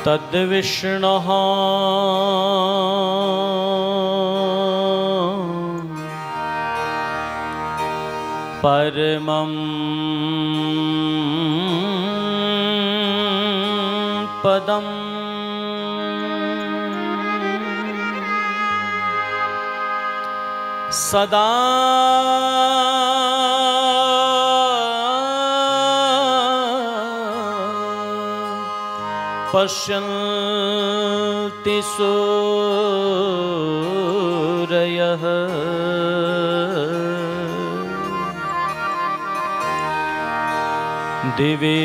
तद्विष्णुः परमं पदम् सदा पश्यन्ति सूरयः दिवे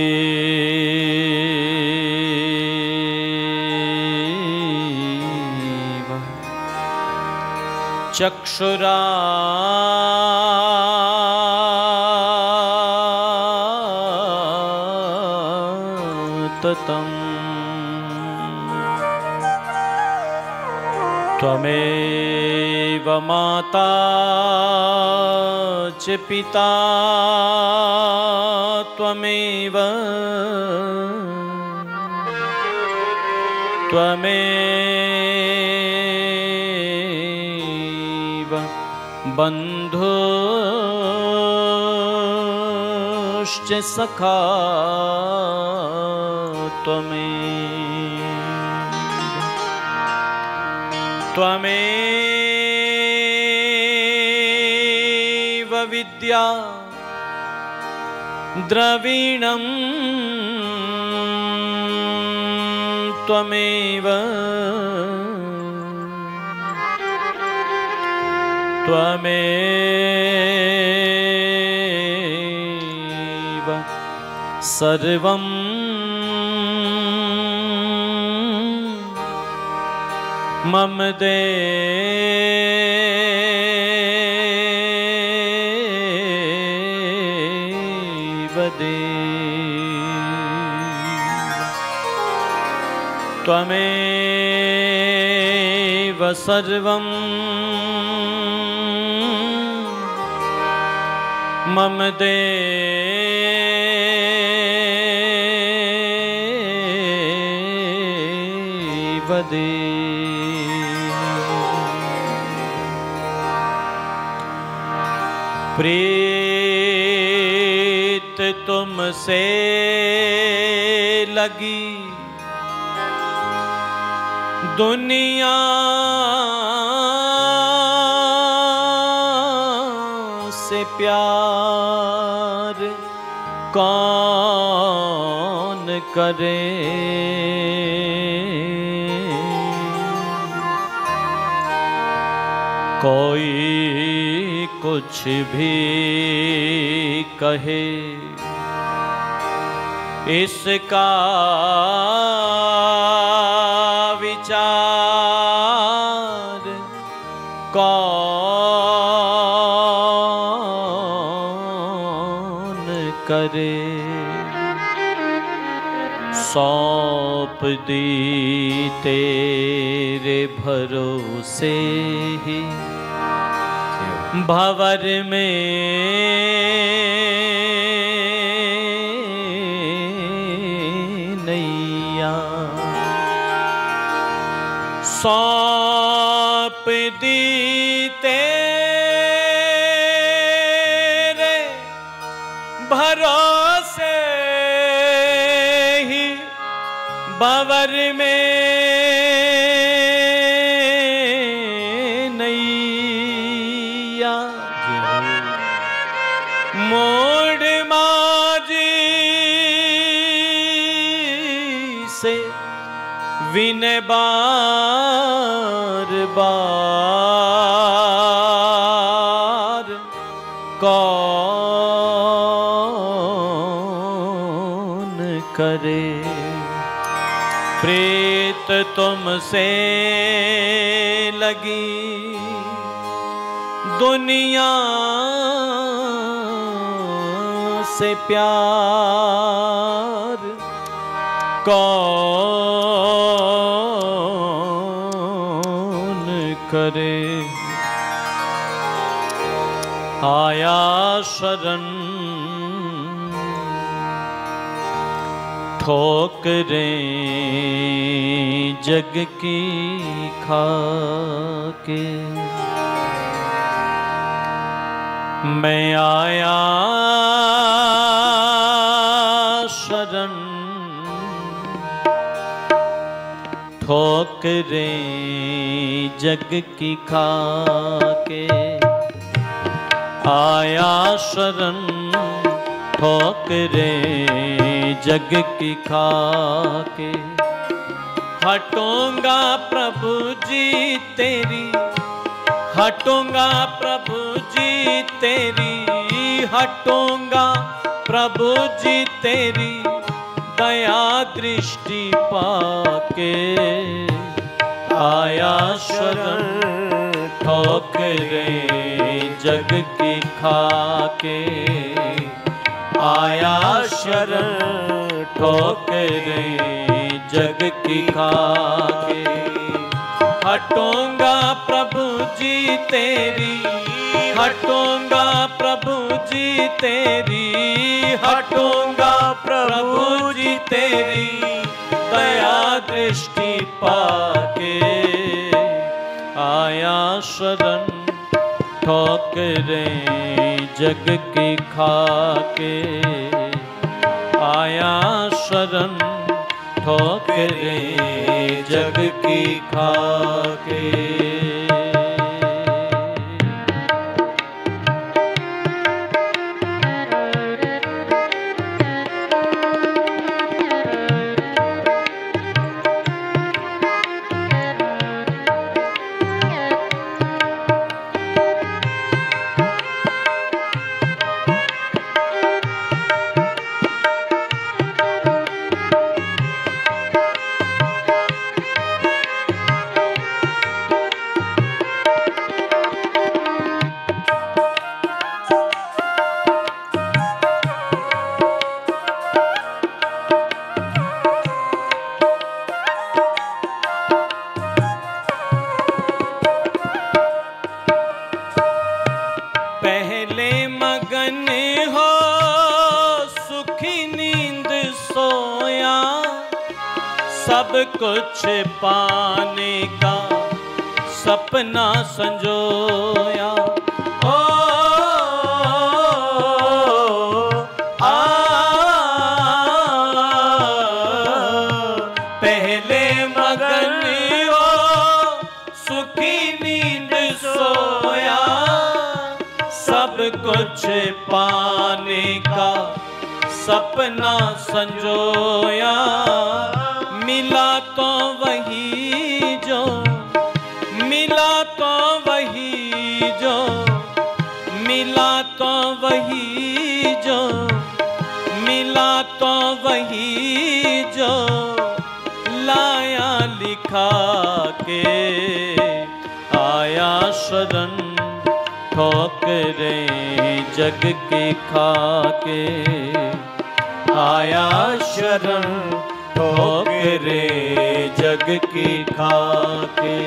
चक्षुराततम् त्वमेव माता च पिता त्वमेव बन्धुश्च सखा त्वमेव विद्या द्रविणं त्वमेव सर्वं मम देव त्वमेव सर्वं मम देव प्रीत तुमसे लगी दुनिया से प्यार कौन करे कोई कुछ भी कहे इसका विचार कौन करे सौंप दी तेरे भरोसे ही भंवर में नैया सौंप दी तेरे भरोसे ही भंवर में मोड़ माझी से वी दीने बार बार कौन करे। प्रीत तुमसे लगी दुनिया से प्यार कौन करे। आया शरण ठोकरें जग की खाके। मैं आया शरण ठोकरें जग की खाके। आया शरण ठोकरें जग की खाके। हटूंगा प्रभु जी तेरी, हटूंगा प्रभु जी तेरी, हटूंगा प्रभु जी तेरी दया दृष्टि पाके। आया शरण ठोकरें जग की खाके। आया शरण ठोकरें जग की खाके। हटूंगा प्रभु जी तेरी, हटूंगा प्रभु जी तेरी, हटूंगा प्रभु जी तेरी दया दृष्टि पाके। आया शरण ठोकरें जग की खाके। आया शरण ठोकरें जग की खाके। सब कुछ पाने का सपना संजोया। ओ पहले मगन हो सुखी नींद सोया। सब कुछ पाने का सपना संजोया। मिला तो वही जो, मिला तो वही जो, मिला तो वही जो, मिला तो वही जो लाया लिखा के। आया शरण ठोकरें जग की खाके। आया शरण ठोकरें जग की खाके।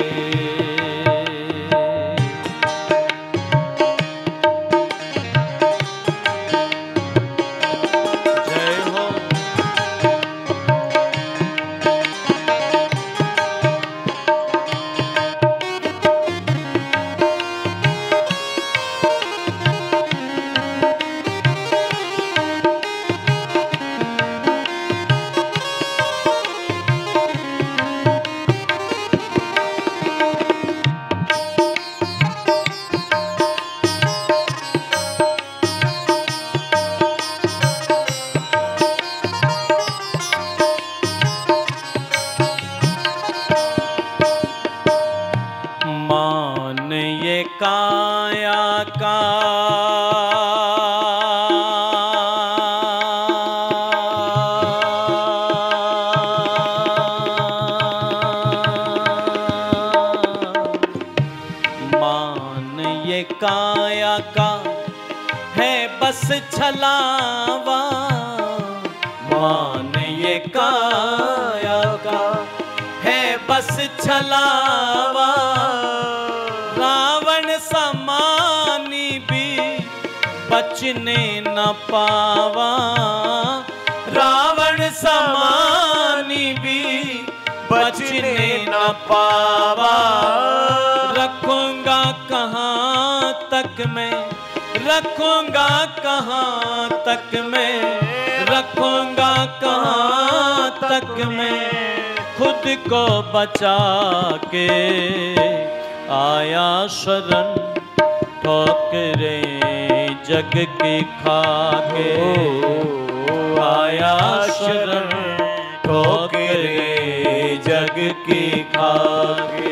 जय हो। ये काया का है बस छलावा, मान ये काया का है बस छलावा। रावण समानी भी बचने न पावा, रावण समानी भी बचने न पावा। रखूंगा कहाँ तक मैं, रखूंगा कहाँ तक मैं, रखूंगा कहाँ तक मैं, खुद को बचा के आया शरण ठोकरे जग की खाके। आया शरण ठोकरे जग की खाके।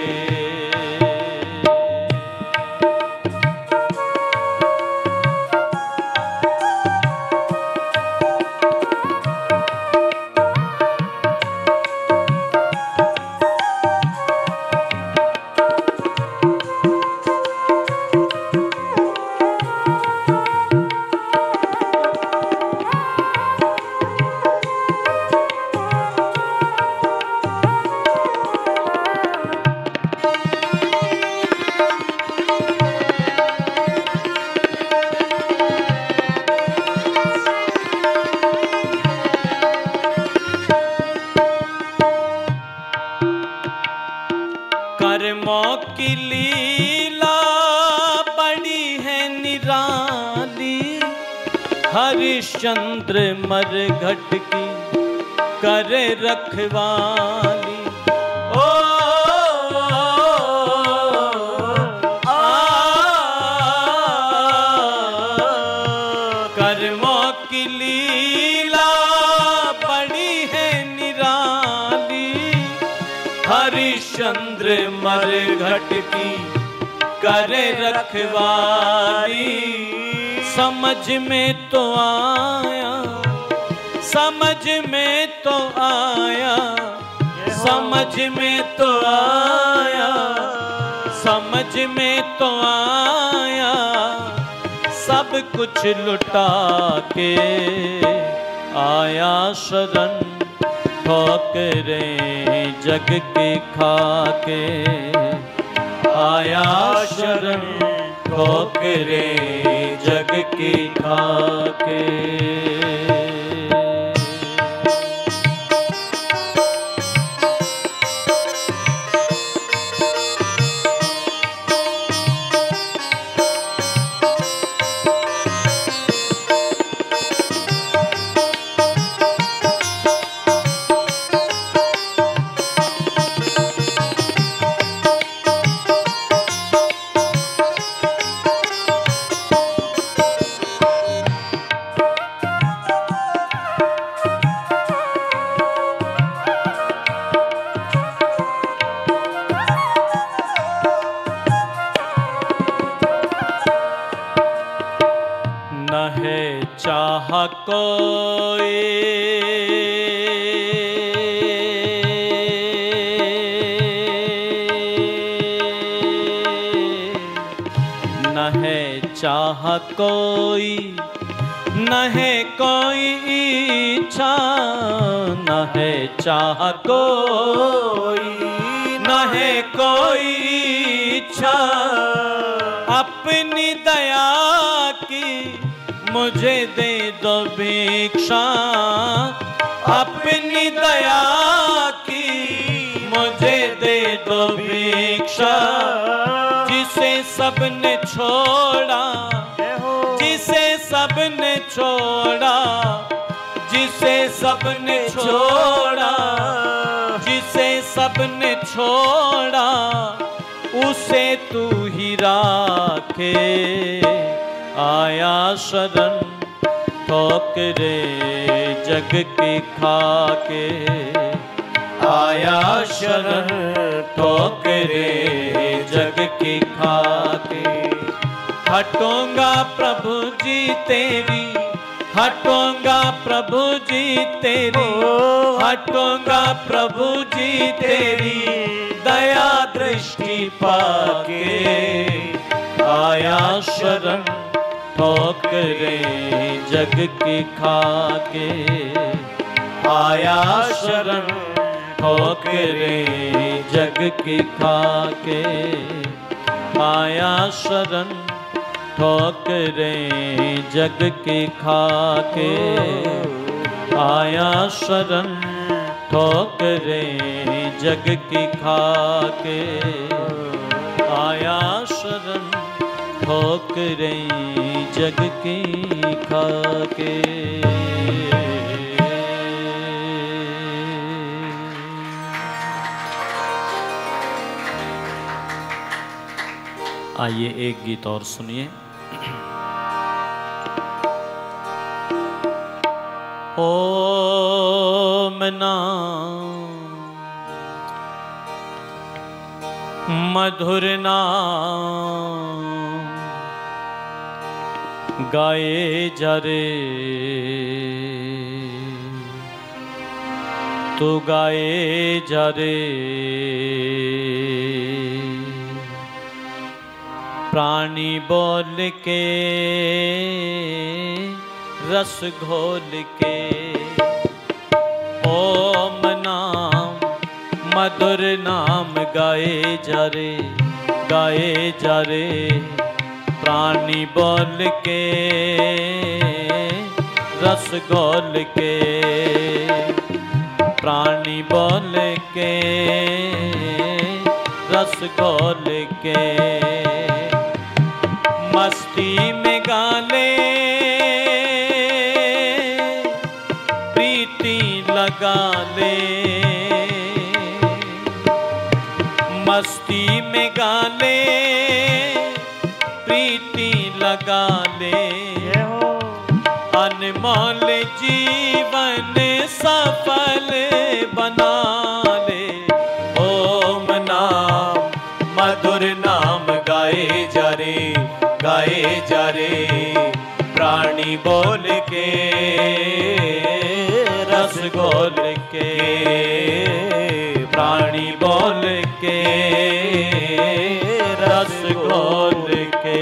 कर्मों की लीला बड़ी है निराली, हरिश्चंद्र मरघट की करे रखवाली। ओ कर्मों की लीला बड़ी है निराली, हरिश्चंद्र मरघट की करे रखवाली। समझ में तो आया, समझ में तो आया, समझ में तो आया, समझ में तो आया, सब कुछ लुटा के आया शरण ठोकरे जग की खाके। आया शरण ठोकरे जग की खाके। न है चाह कोई न है चाह कोई, न है कोई इच्छा, न है चाह कोई, न है कोई इच्छा। अपनी दया की मुझे दे दो भिक्षा, अपनी दया की मुझे दे दो भिक्षा। जिसे सबने छोड़ा, जिसे सबने छोड़ा, जिसे सबने छोड़ा, जिसे सबने छोड़ा, उसे तू ही राखे। आया शरण ठोकरे जग की खाके। आया शरण ठोकरे जग की खाके। हटूंगा प्रभु जी तेरी, हटूंगा प्रभु जी तेरी, हटूंगा प्रभु जी तेरी दया दृष्टि पाके। आया शरण ठोकरें जग की खाके, आया शरण ठोकरें जग की खाके, आया शरण ठोकरें जग की खाके, आया शरण ठोकरें जग की खाके, आया शरण ठोकरें जग की खाके। आइए एक गीत और सुनिए। ओम नाम मधुर नाम गाए जा रे, तू गाए जा रे, प्राणी बोल के रस घोल के। ओम नाम मधुर नाम गाए जा रे, गाए जा रे, प्राणी बोल के रस घोल के, प्राणी बोल के रस घोल के। मस्ती में गाले प्रीति लगा ले, मस्ती में गाले प्रीति लगा ले, अनमोल जीवन सफल बना ले। ओम नाम मधुर नाम गाए जा रे, गाए जा रे, प्राणी बोल के रस घोल के, प्राणी बोल के रस घोल के।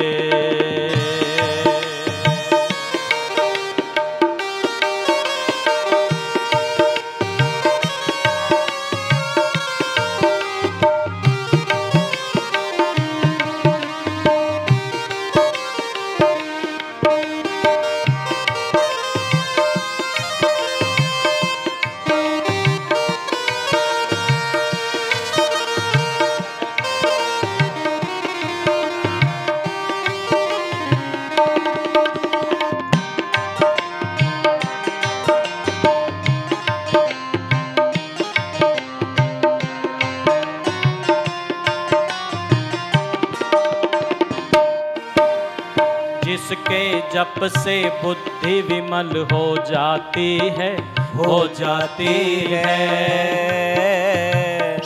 जिसके जप से बुद्धि विमल हो जाती है, हो जाती है,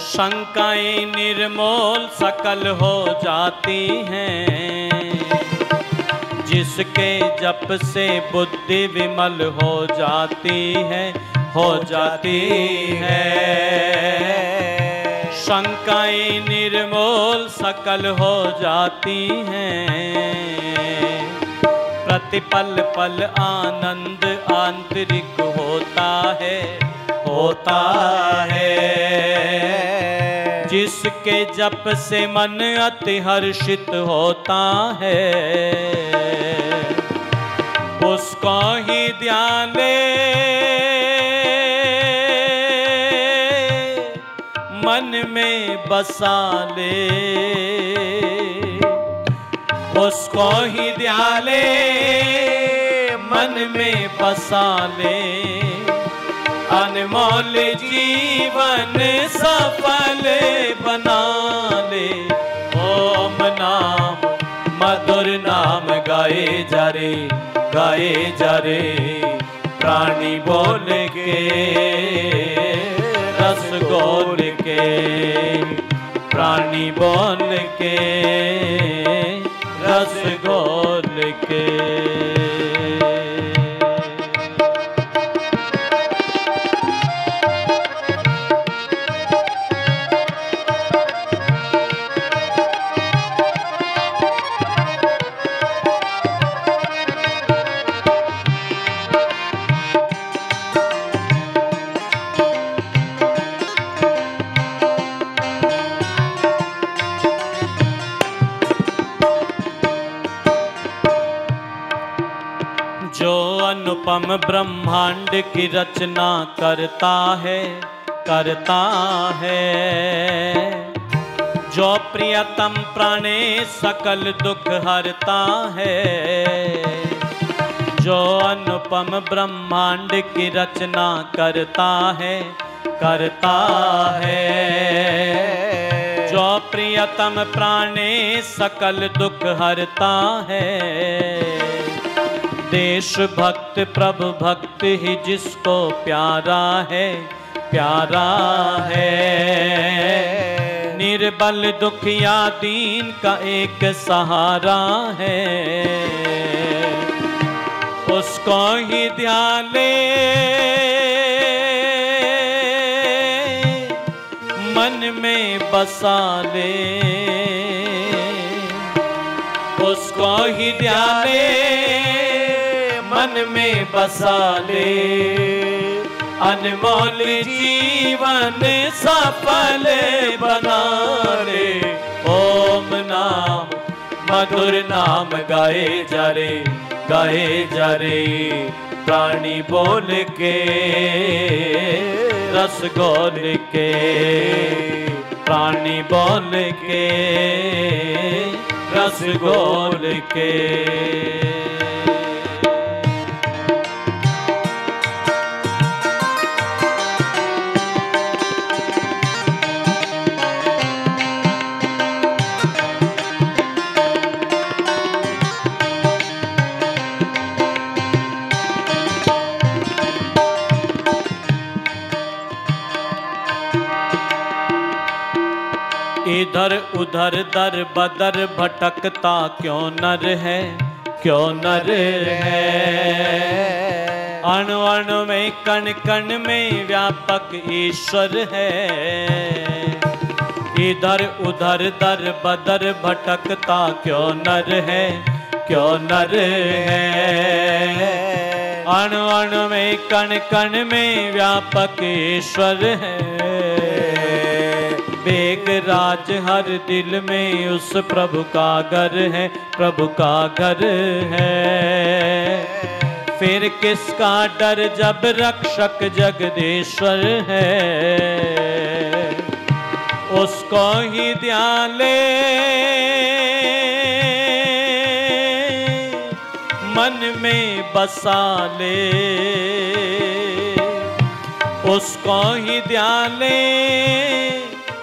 शंकाएं निर्मूल सकल हो जाती हैं। जिसके जप से बुद्धि विमल हो जाती है, हो जाती है, शंकाएं निर्मूल सकल हो जाती हैं। प्रतिपल पल आनंद आंतरिक होता है, होता है। जिसके जप से मन अति हर्षित होता है, उसको ही ध्यान ले मन में बसा ले, उसको ही ध्यान ले मन में बसा ले, अनमोल जीवन सफल बना ले। ओम नाम मधुर नाम गाए जा रे, गाए जा रे, प्राणी बोल के रस घोल के, प्राणी बोल के रस घोल के। अनुपम ब्रह्मांड की रचना करता है, करता है। जो प्रियतम प्राणे सकल दुख हरता है। जो अनुपम ब्रह्मांड की रचना करता है, करता है। जो प्रियतम प्राणे सकल दुख हरता है। देश भक्त प्रभु भक्त ही जिसको प्यारा है, प्यारा है। निर्बल दुखिया दीन का एक सहारा है। उसको ही ध्यान ले, मन में बसा ले। उसको ही ध्यान ले, मन में बसा ले। अनमोल जीवन सफल बना ले। ओम नाम मधुर नाम गाए जा रे, गाए जा रे। प्राणी बोल के रस घोल के, प्राणी बोल के रस घोल के। इधर उधर दर बदर भटकता क्यों नर है, क्यों नर है। अणु अणु में कण कण में व्यापक ईश्वर है। इधर उधर दर बदर भटकता क्यों नर है, क्यों नर है। अणु अणु में कण कण में व्यापक ईश्वर है। बेगराज हर दिल में उस प्रभु का घर है, प्रभु का घर है। फिर किसका डर जब रक्षक जगदीश्वर है। उसको ही ध्यान ले, मन में बसा ले। उसको ही ध्यान ले,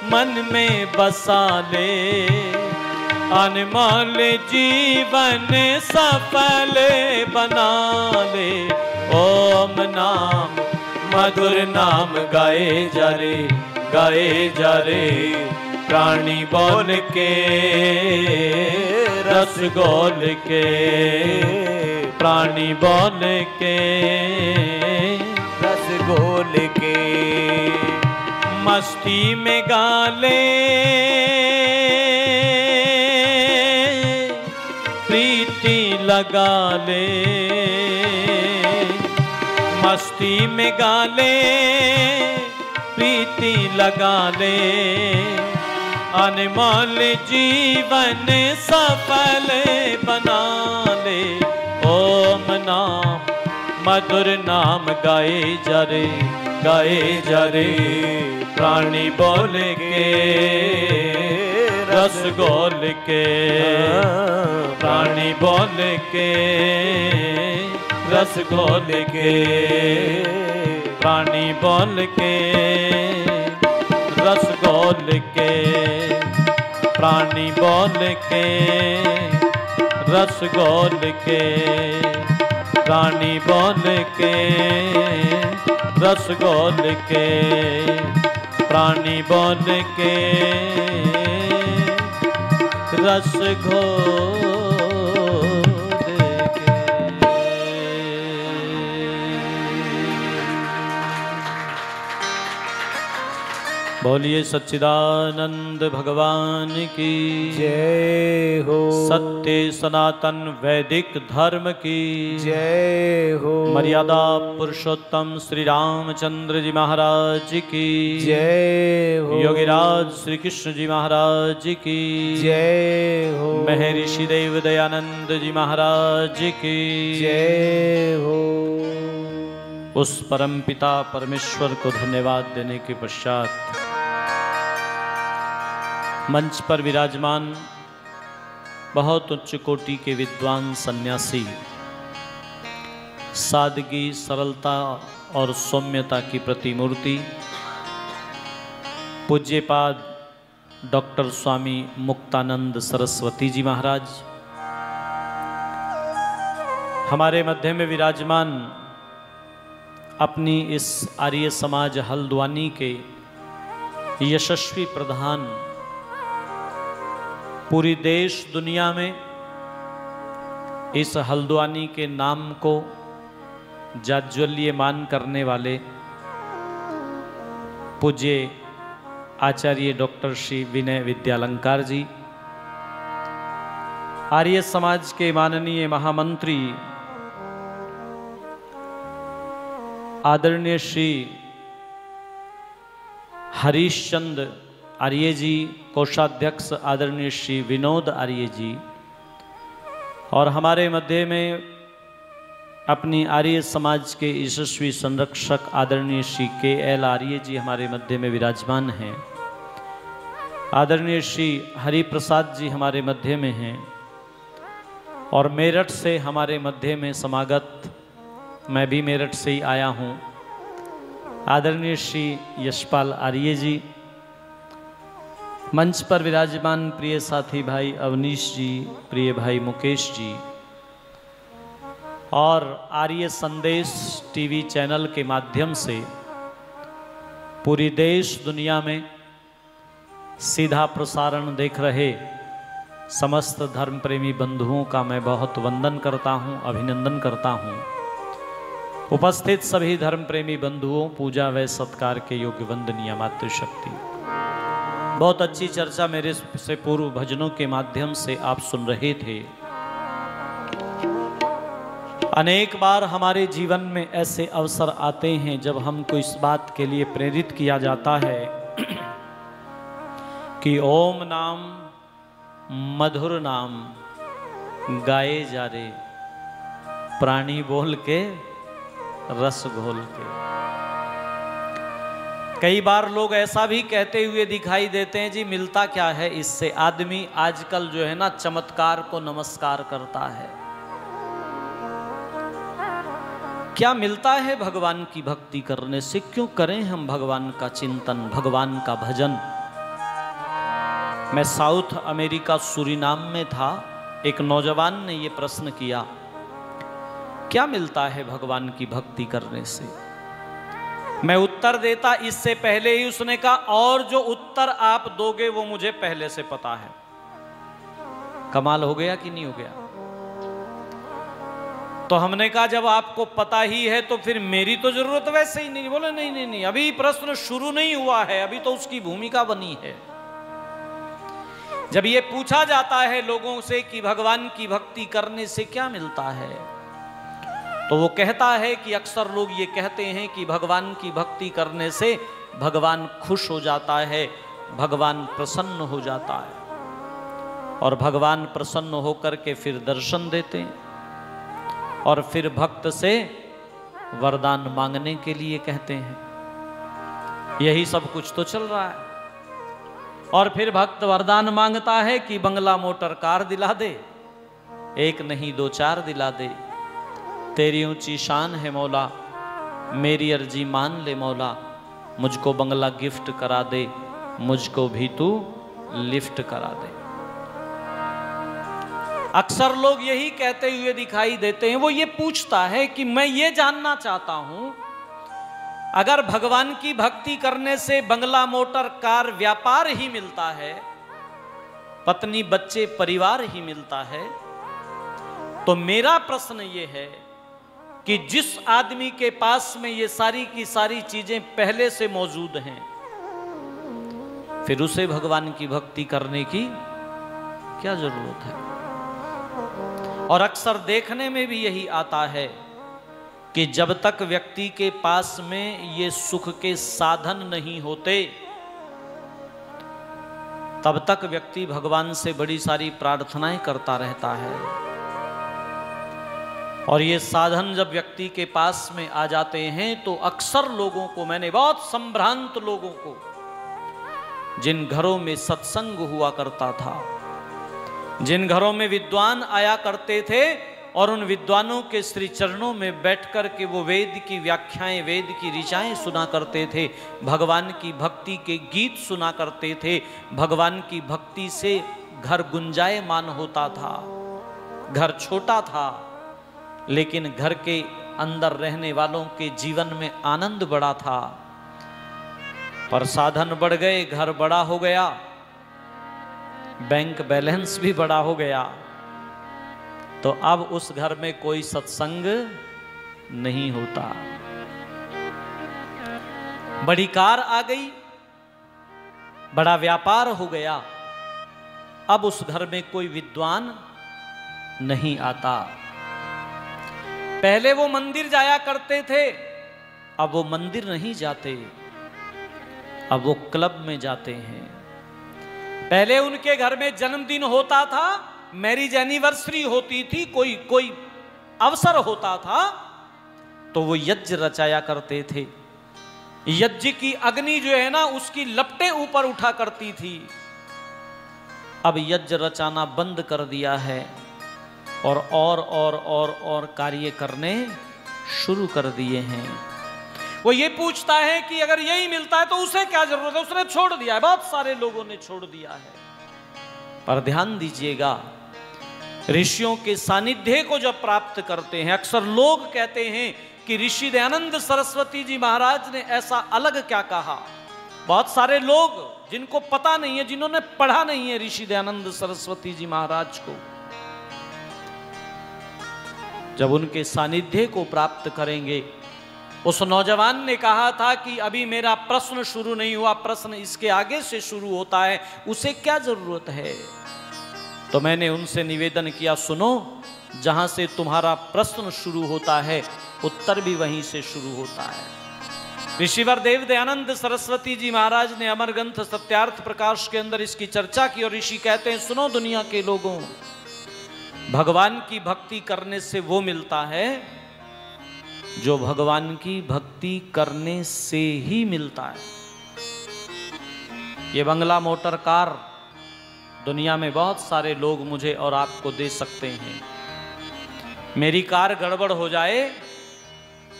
मन में बसा ले। अनमोल जीवन सफल बना ले। ओम नाम मधुर नाम गाए जा रे, गाए जा रे। प्राणी बोल के रस घोल के, प्राणी बोल के रस घोल के। मस्ती में गाले प्रीति लगा ले। मस्ती में गाले प्रीति लगा ले। अनमोल जीवन सफल बना ले। ओम नाम मधुर नाम गाए जा रे, गाए जा रे। प्राणी बोल के रस घोल के, प्राणी बोल के रस घोल के। प्राणी बोल के रस घोल के, प्राणी बोल के रस घोल के। प्राणी बोल के रस घोल के, प्राणी बोल के रस घोल के। बोलिए सच्चिदानंद भगवान की जय हो। सत्य सनातन वैदिक धर्म की जय हो। मर्यादा पुरुषोत्तम श्री रामचंद्र जी महाराज की जय हो। योगीराज श्री कृष्ण जी महाराज की जय हो। महर्षि देव दयानंद जी महाराज की जय हो। उस परम पिता परमेश्वर को धन्यवाद देने के पश्चात मंच पर विराजमान बहुत उच्च कोटि के विद्वान सन्यासी सादगी, सरलता और सौम्यता की प्रतिमूर्ति पूज्यपाद डॉक्टर स्वामी मुक्तानंद सरस्वती जी महाराज, हमारे मध्य में विराजमान अपनी इस आर्य समाज हल्द्वानी के यशस्वी प्रधान, पूरी देश दुनिया में इस हल्द्वानी के नाम को जाज्वल्यमान करने वाले पूज्य आचार्य डॉक्टर श्री विनय विद्यालंकार जी, आर्य समाज के माननीय महामंत्री आदरणीय श्री हरीशचंद्र आर्य जी, कोषाध्यक्ष आदरणीय श्री विनोद आर्य जी, और हमारे मध्य में अपनी आर्य समाज के यशस्वी संरक्षक आदरणीय श्री KL आर्य जी हमारे मध्य में विराजमान हैं। आदरणीय श्री हरिप्रसाद जी हमारे मध्य में हैं और मेरठ से हमारे मध्य में समागत, मैं भी मेरठ से ही आया हूँ, आदरणीय श्री यशपाल आर्य जी, मंच पर विराजमान प्रिय साथी भाई अवनीश जी, प्रिय भाई मुकेश जी, और आर्य संदेश टीवी चैनल के माध्यम से पूरी देश दुनिया में सीधा प्रसारण देख रहे समस्त धर्म प्रेमी बंधुओं का मैं बहुत वंदन करता हूँ, अभिनंदन करता हूँ। उपस्थित सभी धर्म प्रेमी बंधुओं, पूजा व सत्कार के योग्य वंदनीय मातृशक्ति। बहुत अच्छी चर्चा मेरे से पूर्व भजनों के माध्यम से आप सुन रहे थे। अनेक बार हमारे जीवन में ऐसे अवसर आते हैं जब हमको इस बात के लिए प्रेरित किया जाता है कि ओम नाम मधुर नाम गाए जा रे, प्राणी बोल के रस घोल के। कई बार लोग ऐसा भी कहते हुए दिखाई देते हैं, जी मिलता क्या है इससे? आदमी आजकल जो है ना चमत्कार को नमस्कार करता है। क्या मिलता है भगवान की भक्ति करने से? क्यों करें हम भगवान का चिंतन, भगवान का भजन? मैं साउथ अमेरिका सूरीनाम में था, एक नौजवान ने ये प्रश्न किया, क्या मिलता है भगवान की भक्ति करने से? मैं उत्तर देता, इससे पहले ही उसने कहा, और जो उत्तर आप दोगे वो मुझे पहले से पता है। कमाल हो गया कि नहीं हो गया? तो हमने कहा जब आपको पता ही है तो फिर मेरी तो जरूरत वैसे ही नहीं। बोले नहीं नहीं नहीं, अभी प्रश्न शुरू नहीं हुआ है, अभी तो उसकी भूमिका बनी है। जब ये पूछा जाता है लोगों से कि भगवान की भक्ति करने से क्या मिलता है, तो वो कहता है कि अक्सर लोग ये कहते हैं कि भगवान की भक्ति करने से भगवान खुश हो जाता है, भगवान प्रसन्न हो जाता है, और भगवान प्रसन्न होकर के फिर दर्शन देते हैं और फिर भक्त से वरदान मांगने के लिए कहते हैं। यही सब कुछ तो चल रहा है। और फिर भक्त वरदान मांगता है कि बंगला मोटर कार दिला दे, एक नहीं दो चार दिला दे, तेरी ऊंची शान है मौला, मेरी अर्जी मान ले मौला, मुझको बंगला गिफ्ट करा दे, मुझको भी तू लिफ्ट करा दे। अक्सर लोग यही कहते हुए दिखाई देते हैं। वो ये पूछता है कि मैं ये जानना चाहता हूं, अगर भगवान की भक्ति करने से बंगला मोटर कार व्यापार ही मिलता है, पत्नी बच्चे परिवार ही मिलता है, तो मेरा प्रश्न ये है कि जिस आदमी के पास में ये सारी की सारी चीजें पहले से मौजूद हैं, फिर उसे भगवान की भक्ति करने की क्या जरूरत है। और अक्सर देखने में भी यही आता है कि जब तक व्यक्ति के पास में ये सुख के साधन नहीं होते तब तक व्यक्ति भगवान से बड़ी सारी प्रार्थनाएं करता रहता है। और ये साधन जब व्यक्ति के पास में आ जाते हैं तो अक्सर लोगों को, मैंने बहुत संभ्रांत लोगों को, जिन घरों में सत्संग हुआ करता था, जिन घरों में विद्वान आया करते थे और उन विद्वानों के श्री चरणों में बैठकर के वो वेद की व्याख्याएं, वेद की ऋचाएं सुना करते थे, भगवान की भक्ति के गीत सुना करते थे, भगवान की भक्ति से घर गुंजायमान होता था। घर छोटा था लेकिन घर के अंदर रहने वालों के जीवन में आनंद बड़ा था। पर साधन बढ़ गए, घर बड़ा हो गया, बैंक बैलेंस भी बड़ा हो गया, तो अब उस घर में कोई सत्संग नहीं होता। बड़ी कार आ गई, बड़ा व्यापार हो गया, अब उस घर में कोई विद्वान नहीं आता। पहले वो मंदिर जाया करते थे, अब वो मंदिर नहीं जाते, अब वो क्लब में जाते हैं। पहले उनके घर में जन्मदिन होता था, मैरिज एनिवर्सरी होती थी, कोई अवसर होता था तो वो यज्ञ रचाया करते थे। यज्ञ की अग्नि जो है ना उसकी लपटें ऊपर उठा करती थी। अब यज्ञ रचाना बंद कर दिया है और कार्य करने शुरू कर दिए हैं। वो ये पूछता है कि अगर यही मिलता है तो उसे क्या जरूरत है, उसने छोड़ दिया है, बहुत सारे लोगों ने छोड़ दिया है। पर ध्यान दीजिएगा, ऋषियों के सानिध्य को जब प्राप्त करते हैं, अक्सर लोग कहते हैं कि ऋषि दयानंद सरस्वती जी महाराज ने ऐसा अलग क्या कहा। बहुत सारे लोग जिनको पता नहीं है, जिन्होंने पढ़ा नहीं है ऋषि दयानंद सरस्वती जी महाराज को, जब उनके सानिध्य को प्राप्त करेंगे। उस नौजवान ने कहा था कि अभी मेरा प्रश्न शुरू नहीं हुआ, प्रश्न इसके आगे से शुरू होता है, उसे क्या जरूरत है। तो मैंने उनसे निवेदन किया, सुनो, जहां से तुम्हारा प्रश्न शुरू होता है उत्तर भी वहीं से शुरू होता है। ऋषिवर देव दयानंद सरस्वती जी महाराज ने अमर ग्रंथ सत्यार्थ प्रकाश के अंदर इसकी चर्चा की और ऋषि कहते हैं, सुनो दुनिया के लोगों, भगवान की भक्ति करने से वो मिलता है जो भगवान की भक्ति करने से ही मिलता है। ये बंगला, मोटर, कार दुनिया में बहुत सारे लोग मुझे और आपको दे सकते हैं। मेरी कार गड़बड़ हो जाए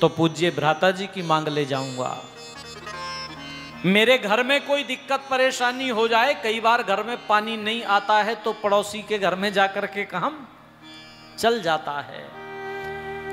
तो पूज्य भ्राता जी की मांग ले जाऊंगा। मेरे घर में कोई दिक्कत परेशानी हो जाए, कई बार घर में पानी नहीं आता है तो पड़ोसी के घर में जाकर के काम चल जाता है।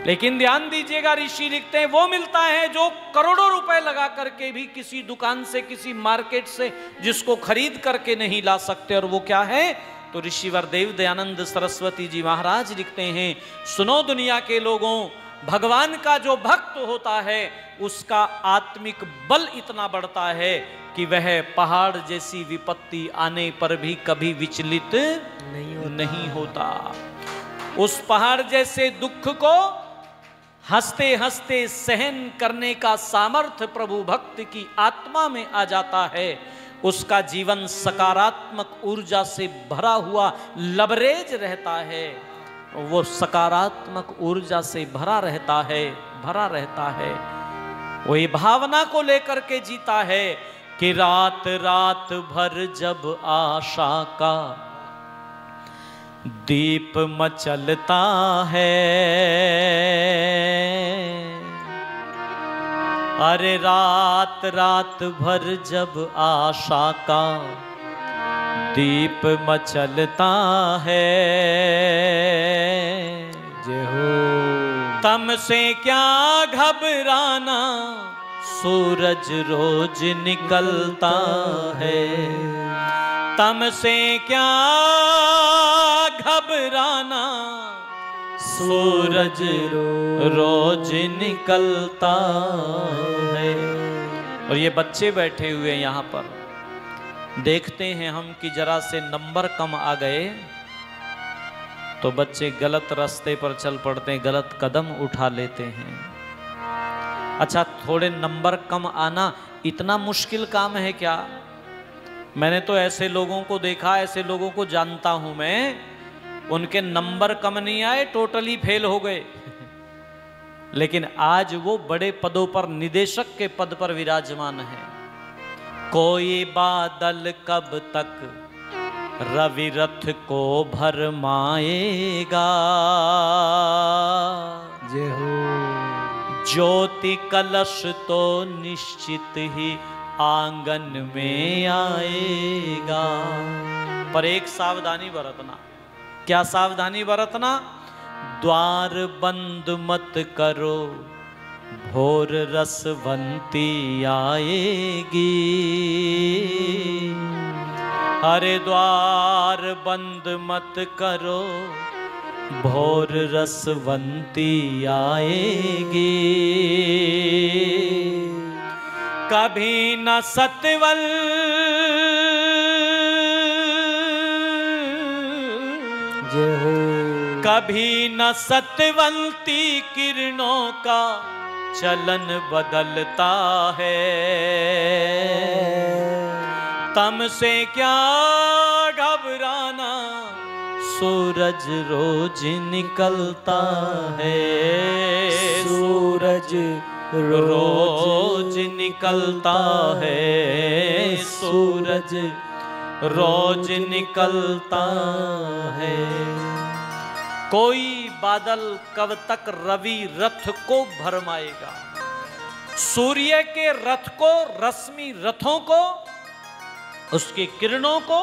लेकिन ध्यान दीजिएगा, ऋषि लिखते हैं वो मिलता है जो करोड़ों रुपए लगा करके भी किसी दुकान से, किसी मार्केट से जिसको खरीद करके नहीं ला सकते। और वो क्या है, तो ऋषिवर देव दयानंद सरस्वती जी महाराज लिखते हैं, सुनो दुनिया के लोगों, भगवान का जो भक्त होता है उसका आत्मिक बल इतना बढ़ता है कि वह पहाड़ जैसी विपत्ति आने पर भी कभी विचलित नहीं होता। उस पहाड़ जैसे दुख को हंसते हंसते सहन करने का सामर्थ्य प्रभु भक्त की आत्मा में आ जाता है। उसका जीवन सकारात्मक ऊर्जा से भरा हुआ लबरेज रहता है, वो सकारात्मक ऊर्जा से भरा रहता है। वो ये भावना को लेकर के जीता है कि रात रात भर जब आशा का दीप मचलता है, अरे रात रात भर जब आशा का दीप मचलता है, जय हो तम से क्या घबराना, सूरज रोज निकलता है, तम से क्या घबराना, सूरज रोज निकलता है। और ये बच्चे बैठे हुए यहाँ पर, देखते हैं हम कि जरा से नंबर कम आ गए तो बच्चे गलत रास्ते पर चल पड़ते हैं, गलत कदम उठा लेते हैं। अच्छा, थोड़े नंबर कम आना इतना मुश्किल काम है क्या? मैंने तो ऐसे लोगों को देखा, ऐसे लोगों को जानता हूं मैं, उनके नंबर कम नहीं आए, टोटली फेल हो गए लेकिन आज वो बड़े पदों पर, निदेशक के पद पर विराजमान है। कोई बादल कब तक रवि रथ को भरमाएगा, जय हो। ज्योति कलश तो निश्चित ही आंगन में आएगा। पर एक सावधानी बरतना। क्या सावधानी बरतना? द्वार बंद मत करो, भोर रसवंती आएगी। अरे द्वार बंद मत करो, भोर रसवंती आएगी। कभी न सतवल जय हो। कभी न सतवंती किरणों का चलन बदलता है। तम से क्या घबराना, सूरज रोज निकलता है। सूरज रोज निकलता है, सूरज रोज निकलता है। कोई बादल कब तक रवि रथ को भरमाएगा? सूर्य के रथ को, रश्मि रथों को, उसकी किरणों को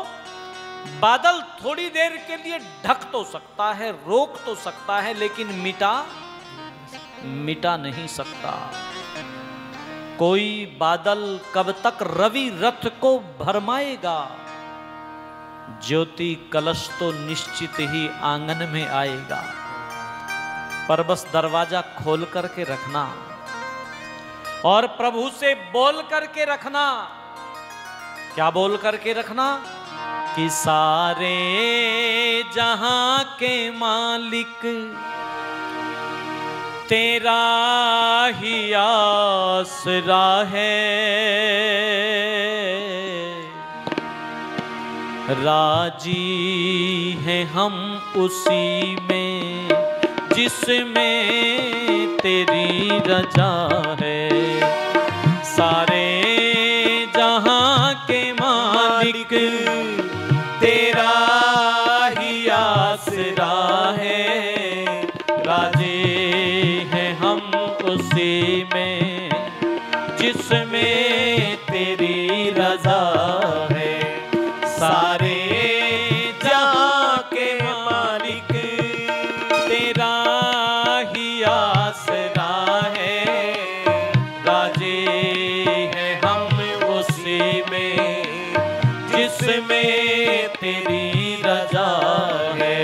बादल थोड़ी देर के लिए ढक तो सकता है, रोक तो सकता है, लेकिन मिटा नहीं सकता। कोई बादल कब तक रवि रथ को भरमाएगा? ज्योति कलश तो निश्चित ही आंगन में आएगा। पर बस दरवाजा खोल करके रखना और प्रभु से बोल करके रखना। क्या बोल करके रखना? कि सारे जहां के मालिक तेरा ही आसरा है। राजी हैं हम उसी में जिसमें तेरी रजा है। सारे जहां के मालिक तेरा ही आसरा है। राजी हैं हम उसी में जिसमें तेरी रजा है। सारे जहां के मालिक तेरा ही आसरा है। राजे हैं हम उसी में जिसमें तेरी रजा है।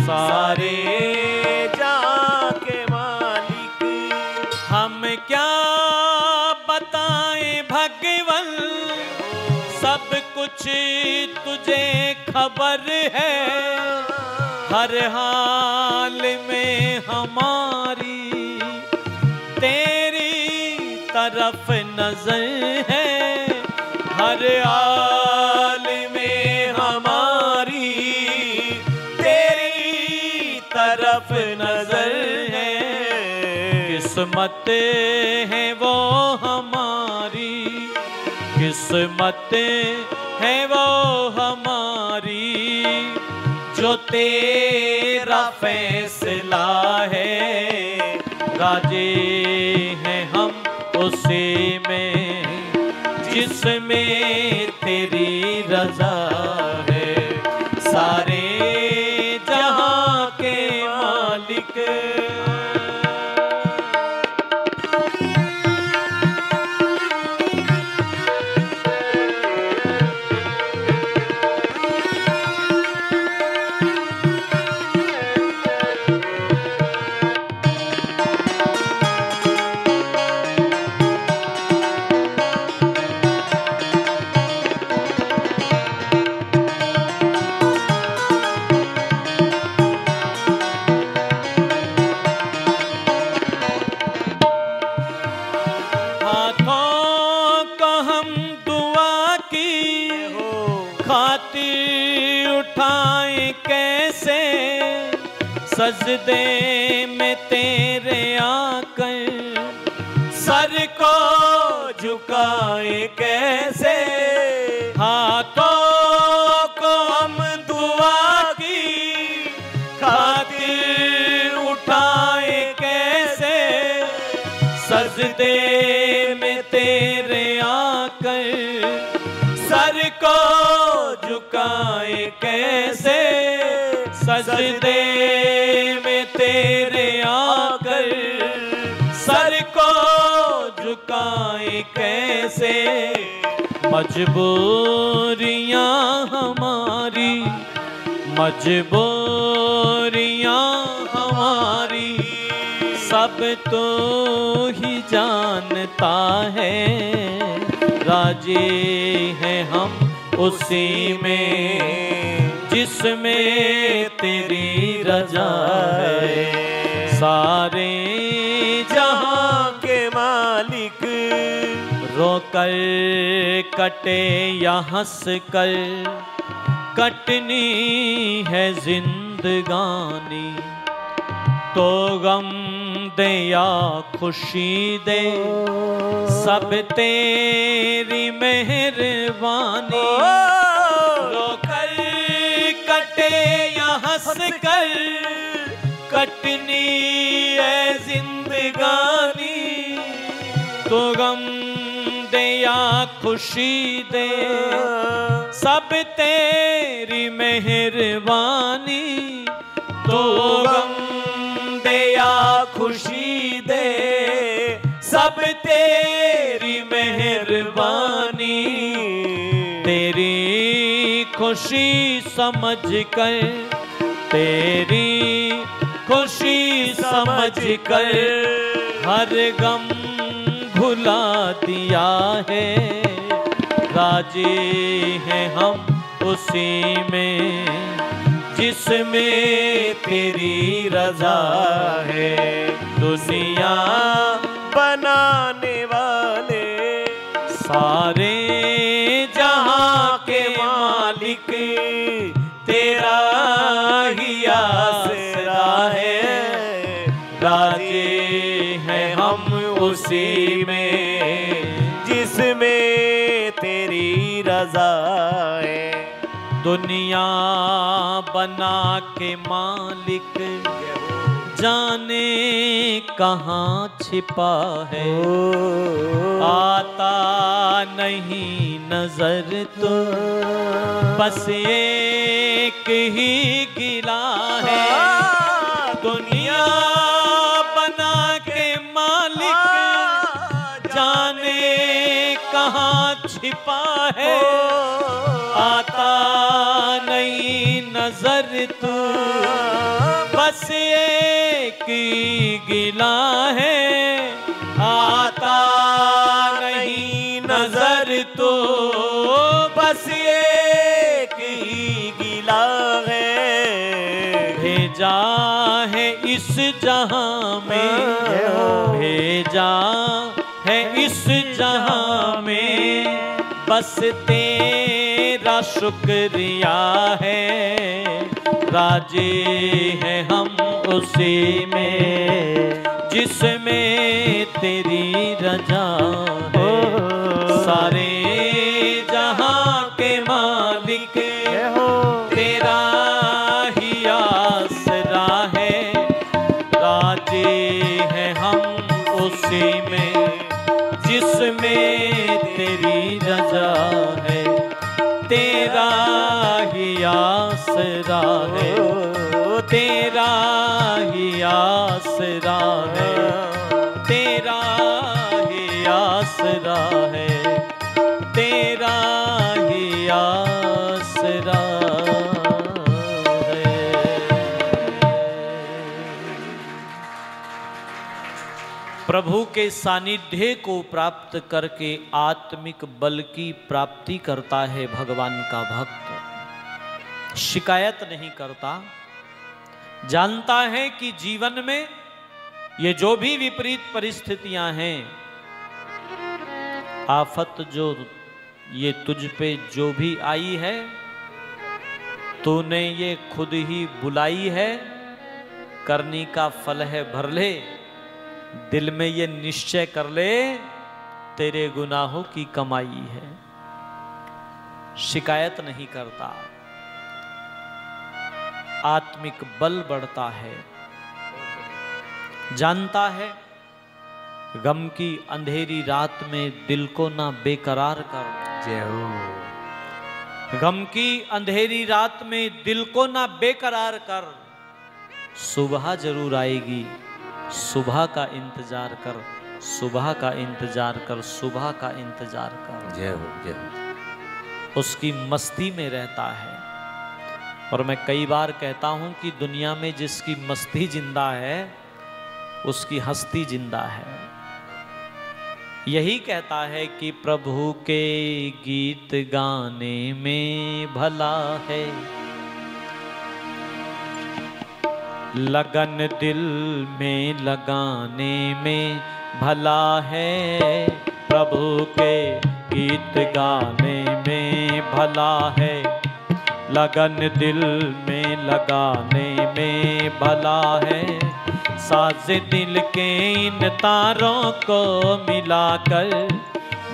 सारे जहां के मालिक हम क्या बताएं भगवन, सब कुछ तुझे खबर है। हर हाल में हमारी तेरी तरफ नजर है। हर हाल में हमारी तेरी तरफ नजर है। किस्मत है वो हमारी, किस्मत है वो हमारी, जो तेरा फैसला है। राजे हैं हम उसी में जिसमें तेरी रजा है। सारे जहां के मालिक सजदे में तेरे आकर सर को झुकाए कैसे, हाथों को हम दुआ की खातिर उठाए कैसे, सजदे में तेरे आकर सर को झुकाए कैसे, सजदे में तेरे आकर सर को झुकाए कैसे। मजबूरियां हमारी, मजबूरियां हमारी सब तो ही जानता है, राजी हैं हम उसी में जिसमें तेरी रजा है। सारे जहां के मालिक रोकर कटे या हंस कर कटनी है जिंदगानी, तो गम दे या खुशी दे सब तेरी मेहरबानी। रोकर कटे या हंस कर कटनी है जिंदगानी, तो गम दे या खुशी दे सब तेरी मेहरबानी, तो गम दे या खुशी दे सब तेरी मेहरबानी। तेरी खुशी समझ कर, तेरी खुशी समझ कर हर गम भुला दिया है, राजी हैं हम उसी में जिसमें तेरी रजा है। दुनिया बनाने वाले सारे जहां के मालिक तेरा ही आसरा है, राजी हैं हम उसी में जिसमें तेरी रजा है। दुनिया बना के मालिक जाने कहाँ छिपा है, आता नहीं नजर तो बस एक ही गिला है। दुनिया बना के मालिक जाने कहाँ छिपा है, आता नहीं नजर तो बस एक ही गिला है, आता नहीं नजर तो बस एक ही गिला है। भेजा है इस जहां में, भेजा है इस जहां में बस तेरा शुक्रिया है, राजी हैं हम उसी में जिसमें तेरी रजा है। सारे जहां के मालिक तेरा ही आसरा है, राजी हैं हम उसी में जिसमें तेरी रजा है। तेरा ही आसरा है, तेरा ही आसरा है, तेरा ही आसरा है, तेरा ही आसरा है। प्रभु के सानिध्य को प्राप्त करके आत्मिक बल की प्राप्ति करता है भगवान का भक्त। शिकायत नहीं करता, जानता है कि जीवन में ये जो भी विपरीत परिस्थितियां हैं, आफत जो ये तुझ पे जो भी आई है, तूने ये खुद ही बुलाई है करनी का फल है भर ले, दिल में ये निश्चय कर ले तेरे गुनाहों की कमाई है। शिकायत नहीं करता, आत्मिक बल बढ़ता है। जानता है गम की अंधेरी रात में दिल को ना बेकरार कर। जय हो। गम की अंधेरी रात में दिल को ना बेकरार कर, सुबह जरूर आएगी, सुबह का इंतजार कर, सुबह का इंतजार कर, सुबह का इंतजार कर। जय हो, जय हो। उसकी मस्ती में रहता है। और मैं कई बार कहता हूं कि दुनिया में जिसकी मस्ती जिंदा है उसकी हस्ती जिंदा है। यही कहता है कि प्रभु के गीत गाने में भला है, लगन दिल में लगाने में भला है। प्रभु के गीत गाने में भला है, लगन दिल में लगाने में भला है। साज दिल के इन तारों को मिलाकर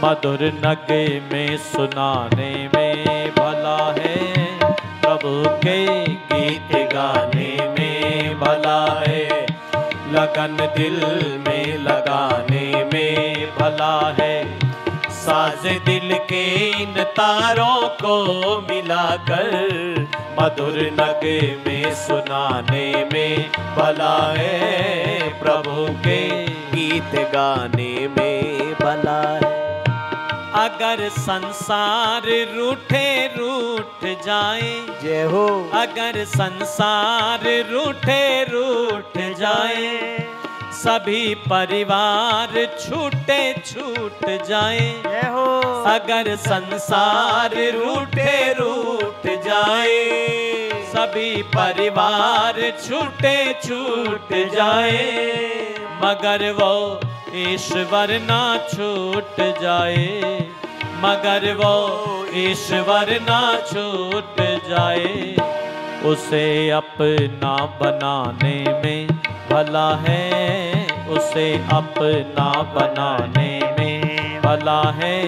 मधुर नगे में सुनाने में भला है। प्रभु के गीत गाने में भला है, लगन दिल में लगाने में भला है। साज दिल के इन तारों को मिलाकर मधुर नगे में सुनाने में भला है। प्रभु के गीत गाने में भला है। अगर संसार रूठे रूठ जाए, जय हो। अगर संसार रूठे रूठ जाए, सभी परिवार छूटे छूट जाए। जय हो। अगर संसार रूठे रूठ जाए, सभी परिवार छूटे छूट जाए, मगर वो ईश्वर ना छूट जाए, मगर वो ईश्वर ना छूट जाए। उसे अपना बनाने में भला है, उसे अपना बनाने में भला है।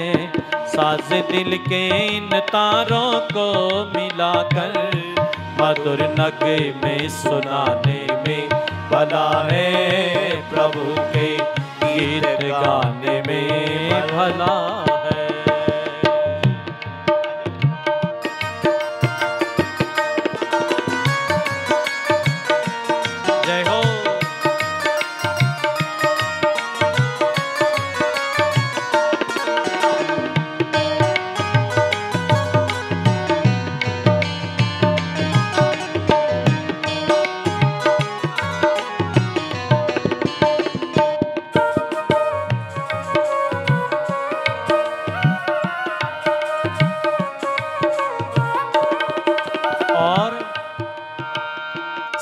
साज दिल के इन तारों को मिलाकर मधुर नगे में सुनाने में भला है। प्रभु के गीत गाने में भला है। जय हो।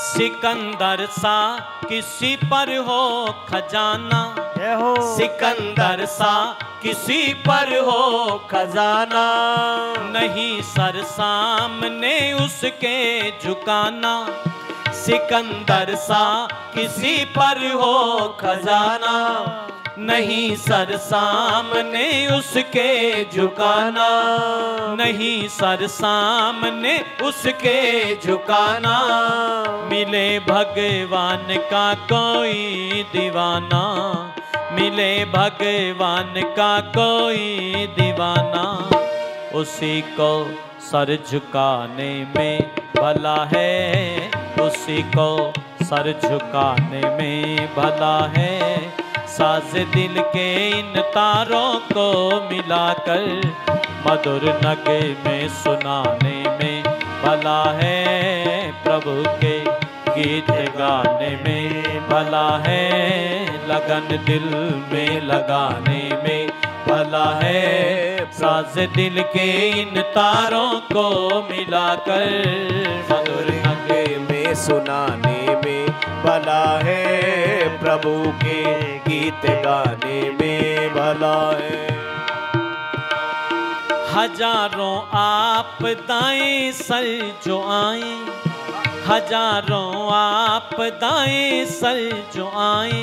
सिकंदर सा किसी पर हो खजाना, हो। सिकंदर सा किसी पर हो खजाना, नहीं सर सामने उसके झुकाना। सिकंदर सा किसी पर हो खजाना, नहीं सर सामने उसके झुकाना, नहीं सर सामने उसके झुकाना। मिले भगवान का कोई दीवाना, मिले भगवान का कोई दीवाना, उसी को सर झुकाने में भला है, उसी को सर झुकाने में भला है। साज दिल के इन तारों को मिलाकर मधुर नगे में सुनाने में भला है। प्रभु के गीत गाने में भला है, लगन दिल में लगाने में भला है। साज दिल के इन तारों को मिलाकर मधुर नगे में सुनाने में भला है। प्रभु के गीत गाने में भला है। हजारों आपदाएं सर जो आए, हजारों आपदाएं सर जो आए,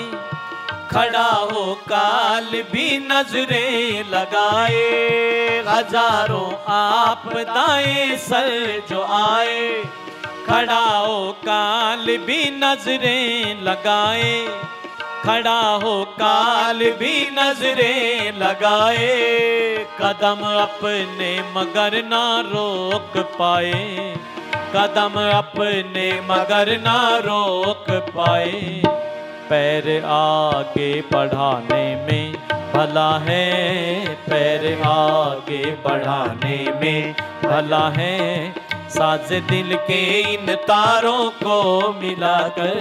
खड़ा हो काल भी नजरें लगाए। हजारों आपदाएं सर जो आए, खड़ा हो काल भी नजरें लगाए। खड़ा हो काल भी नजरें लगाए। कदम अपने मगर ना रोक पाए, कदम अपने मगर ना रोक पाए। पैर आगे बढ़ाने में भला है, पैर आगे बढ़ाने में भला है। साज दिल के इन तारों को मिलाकर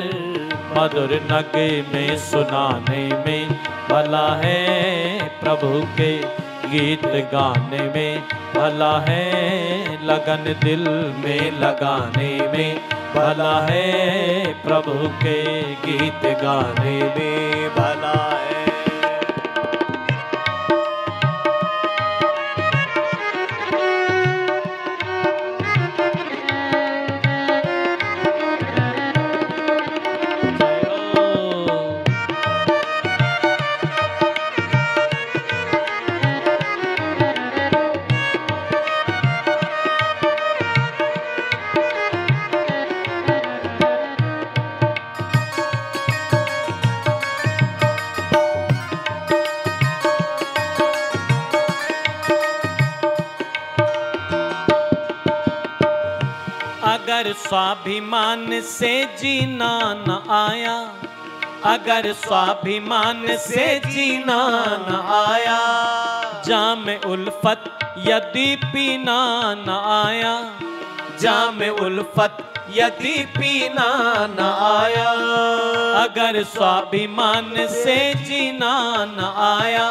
मधुर नगमे सुनाने में भला है। प्रभु के गीत गाने में भला है, लगन दिल में लगाने में भला है। प्रभु के गीत गाने में भला है। अगर स्वाभिमान से जीना न आया, अगर स्वाभिमान से जीना न आया। जाम उल्फत यदि पीना न आया, जाम उल्फत यदि पीना न आया। अगर स्वाभिमान से जीना न आया,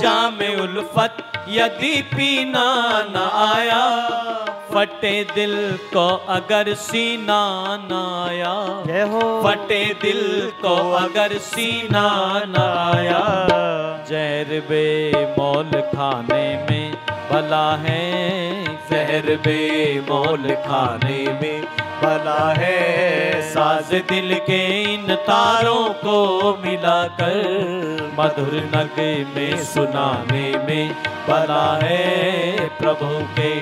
जाम उल्फत यदि पीना न आया। फटे दिल को अगर सीना न आया, फटे दिल को अगर सीना न आया। जहर बेमोल खाने में भला है, जहर बेमोल खाने में भला है। साज दिल के इन तारों को मिलाकर मधुर नगमे सुनाने में भला है। प्रभु के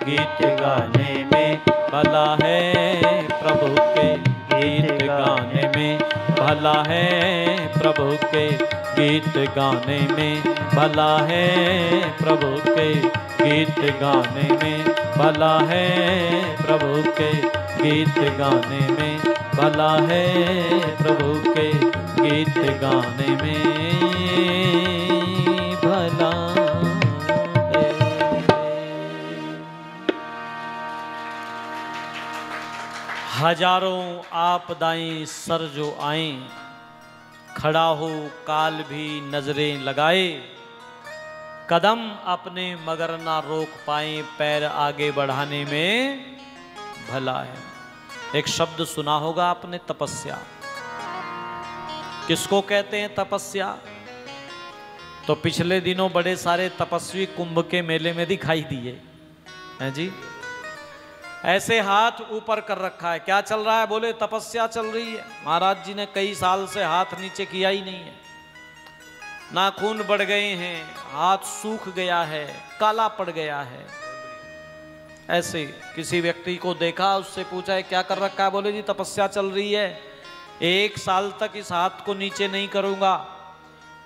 गीत गाने में भला है, प्रभु के गीत गाने में भला है। प्रभु के गीत गाने में भला है, प्रभु के गीत गाने में भला है। प्रभु के गीत गाने में भला है, प्रभु के गीत गाने में भला है। हजारों आपदाएं सर जो आए, खड़ा हो काल भी नजरें लगाए। कदम अपने मगर ना रोक पाए, पैर आगे बढ़ाने में भला है। एक शब्द सुना होगा आपने, तपस्या। किसको कहते हैं तपस्या? तो पिछले दिनों बड़े सारे तपस्वी कुंभ के मेले में दिखाई दिए हैं जी। ऐसे हाथ ऊपर कर रखा है, क्या चल रहा है? बोले तपस्या चल रही है। महाराज जी ने कई साल से हाथ नीचे किया ही नहीं है, नाखून बढ़ गए हैं, हाथ सूख गया है, काला पड़ गया है। ऐसे किसी व्यक्ति को देखा, उससे पूछा है क्या कर रखा है? बोले जी तपस्या चल रही है, 1 साल तक इस हाथ को नीचे नहीं करूंगा।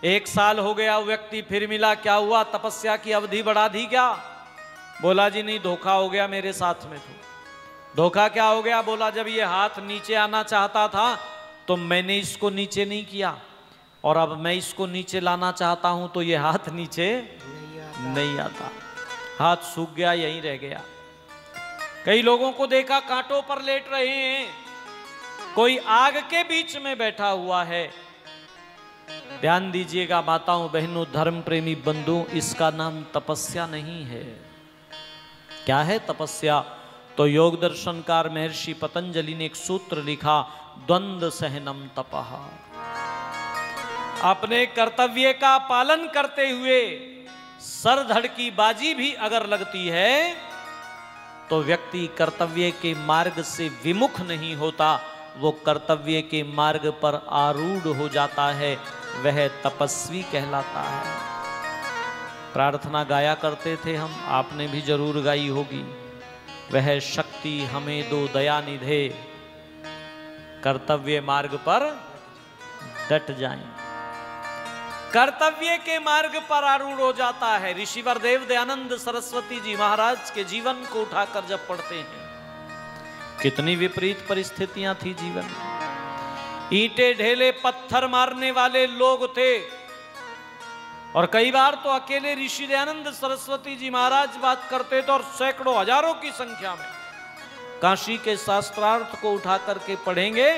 1 साल हो गया, व्यक्ति फिर मिला, क्या हुआ? तपस्या की अवधि बढ़ा दी क्या? बोला जी नहीं, धोखा हो गया मेरे साथ में। तो धोखा क्या हो गया? बोला जब ये हाथ नीचे आना चाहता था तो मैंने इसको नीचे नहीं किया, और अब मैं इसको नीचे लाना चाहता हूं तो ये हाथ नीचे नहीं आता, हाथ सूख गया, यहीं रह गया। कई लोगों को देखा कांटों पर लेट रहे हैं, कोई आग के बीच में बैठा हुआ है। ध्यान दीजिएगा माताओं, बहनों, धर्म प्रेमी बंधु, इसका नाम तपस्या नहीं है। क्या है तपस्या? तो योग दर्शनकार महर्षि पतंजलि ने एक सूत्र लिखा, द्वंद्व सहनम तपः। अपने कर्तव्य का पालन करते हुए सर धड़ की बाजी भी अगर लगती है तो व्यक्ति कर्तव्य के मार्ग से विमुख नहीं होता, वो कर्तव्य के मार्ग पर आरूढ़ हो जाता है, वह तपस्वी कहलाता है। प्रार्थना गाया करते थे हम, आपने भी जरूर गाई होगी, वह शक्ति हमें दो दया निधे, कर्तव्य मार्ग पर डट जाएं। कर्तव्य के मार्ग पर आरूढ़ हो जाता है। ऋषिवर देव दयानंद सरस्वती जी महाराज के जीवन को उठाकर जब पढ़ते हैं, कितनी विपरीत परिस्थितियां थी जीवन में। ईंटे ढेले पत्थर मारने वाले लोग थे, और कई बार तो अकेले ऋषि दयानंद सरस्वती जी महाराज बात करते थे और सैकड़ों हजारों की संख्या में। काशी के शास्त्रार्थ को उठा करके पढ़ेंगे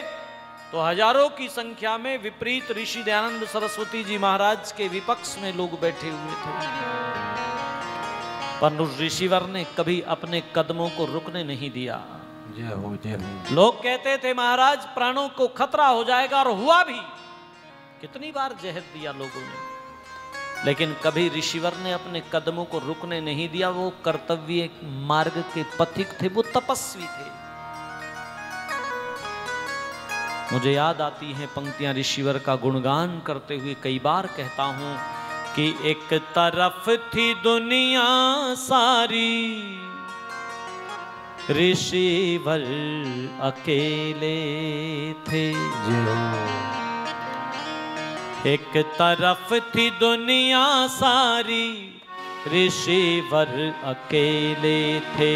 तो हजारों की संख्या में विपरीत ऋषि दयानंद सरस्वती जी महाराज के विपक्ष में लोग बैठे हुए थे, पर उस ऋषिवर ने कभी अपने कदमों को रुकने नहीं दिया। जय हो जय हो। लोग कहते थे महाराज प्राणों को खतरा हो जाएगा, और हुआ भी। कितनी बार जहर दिया लोगों ने, लेकिन कभी ऋषिवर ने अपने कदमों को रुकने नहीं दिया। वो कर्तव्य मार्ग के पथिक थे, वो तपस्वी थे। मुझे याद आती हैं पंक्तियां ऋषिवर का गुणगान करते हुए, कई बार कहता हूं कि एक तरफ थी दुनिया सारी, ऋषिवर अकेले थे। एक तरफ थी दुनिया सारी, ऋषिवर अकेले थे।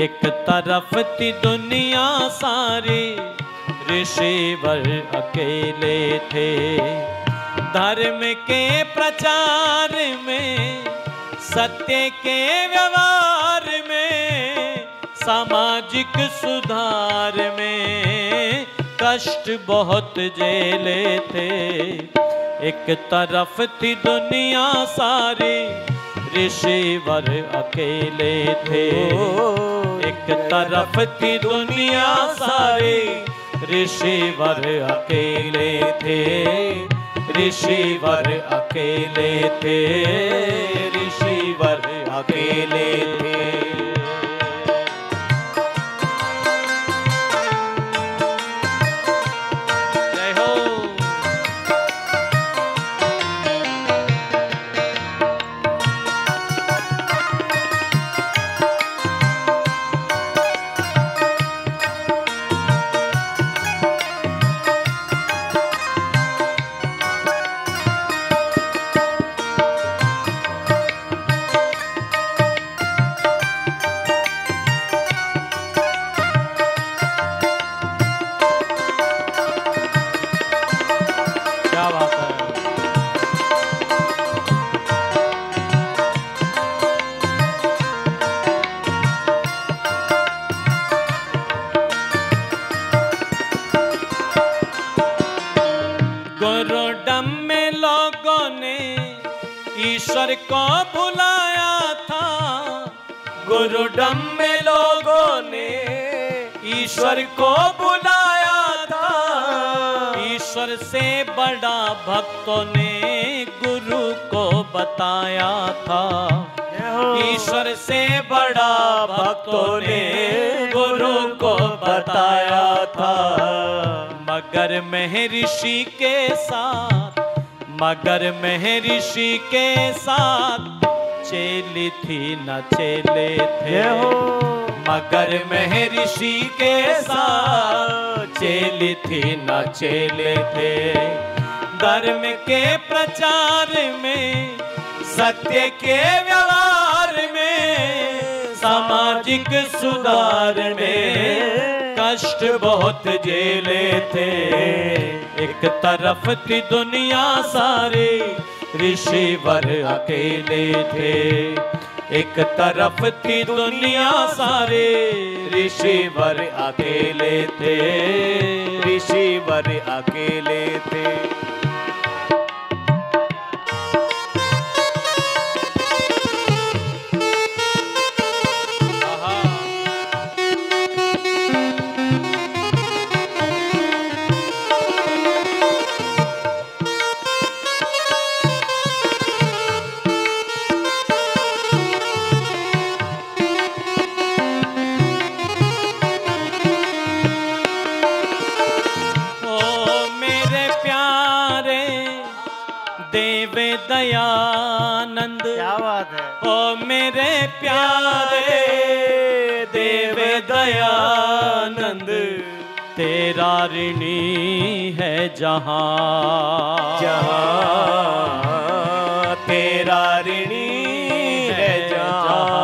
एक तरफ थी दुनिया सारी, ऋषिवर अकेले थे। धर्म के प्रचार में, सत्य के व्यवहार में, सामाजिक सुधार में कष्ट बहुत झेले थे। एक तरफ थी दुनिया सारी, ऋषिवर अकेले थे। एक तरफ थी दुनिया सारी, ऋषिवर अकेले थे। ऋषिवर अकेले थे। ऋषिवर अकेले थे। ईश्वर को बुलाया था। गुरुडम में लोगों ने ईश्वर को बुलाया था। ईश्वर से बड़ा भक्तों ने गुरु को बताया था। ईश्वर से बड़ा भक्तों ने गुरु को बताया था। मगर महर्षि के साथ, मगर महर्षि के साथ चेली थी न चेले थे। मगर महर्षि के साथ चेली थी न चेले थे। धर्म के प्रचार में, सत्य के व्यवहार में, सामाजिक सुधार में कष्ट बहुत झेले थे। एक तरफ थी दुनिया सारी, ऋषिवर अकेले थे। एक तरफ थी दुनिया सारे, ऋषिवर अकेले थे। ऋषिवर अकेले थे। दयानंद। क्या बात है। ओ मेरे प्यारे देव दयानंद, तेरा ऋणी है जहां जहां, तेरा ऋणी है जहां।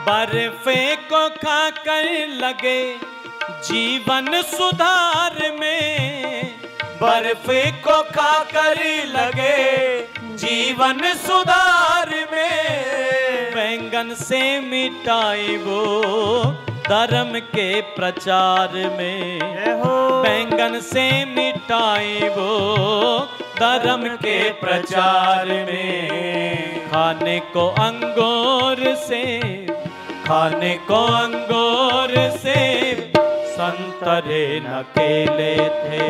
बर्फे को खाकर लगे जीवन सुधार में, बर्फे को खाकर लगे जीवन सुधार में, बैंगन से मिटाई वो धर्म के प्रचार में, बैंगन से मिटाई वो धर्म के प्रचार में। खाने को अंगूर से, खाने को अंगूर से संतरे न केले थे,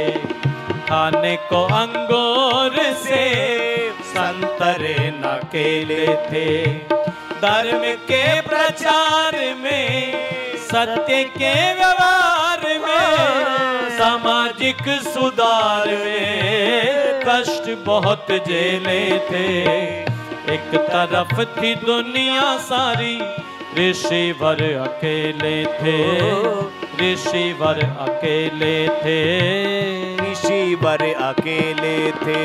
खाने को अंगूर से संतरे न केले थे। धर्म के प्रचार में, सत्य के व्यवहार में, सामाजिक सुधार में कष्ट बहुत झेले थे। एक तरफ थी दुनिया सारी, ऋषिवर अकेले थे, ऋषिवर अकेले थे, ऋषिवर अकेले थे।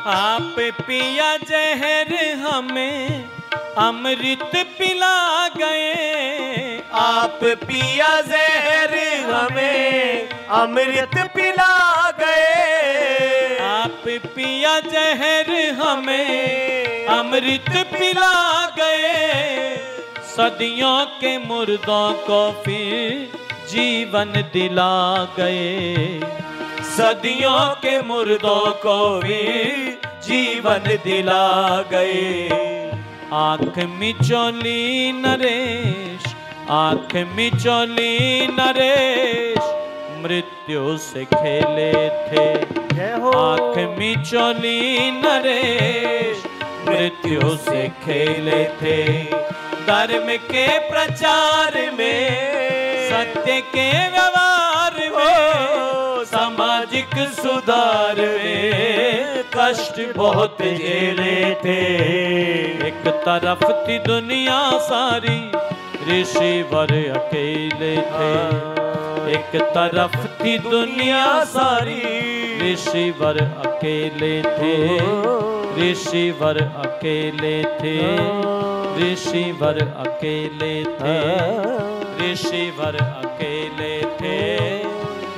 आप पिया जहर हमें अमृत पिला गए, आप पिया जहर हमें अमृत पिला गए, आप पिया जहर हमें अमृत पिला गए। सदियों के मुर्दों को फिर जीवन दिला गए, सदियों के मुर्दों को भी जीवन दिला गए। आँख मिचौली नरेश, आँख मिचौली नरेश मृत्यु से खेले थे, आँख मिचौली नरेश मृत्यु से खेले थे। धर्म के प्रचार में, सत्य के व्यवहार में, सामाजिक सुधार में कष्ट बहुत झेले थे। एक तरफ थी दुनिया सारी, ऋषिवर अकेले थे, एक तरफ थी दुनिया सारी, ऋषिवर अकेले थे, ऋषिवर अकेले थे, ऋषिवर अकेले थे, ऋषिवर अकेले थे,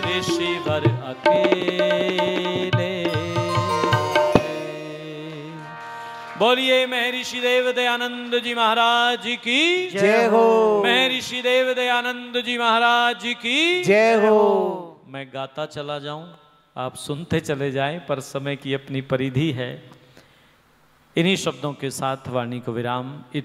ऋषिवर अकेले। बोलिए महर्षि देव दयानंद जी महाराज की जय हो। महर्षि देव दयानंद जी महाराज की जय हो। मैं गाता चला जाऊं, आप सुनते चले जाएं, पर समय की अपनी परिधि है। इन्हीं शब्दों के साथ वाणी को विराम।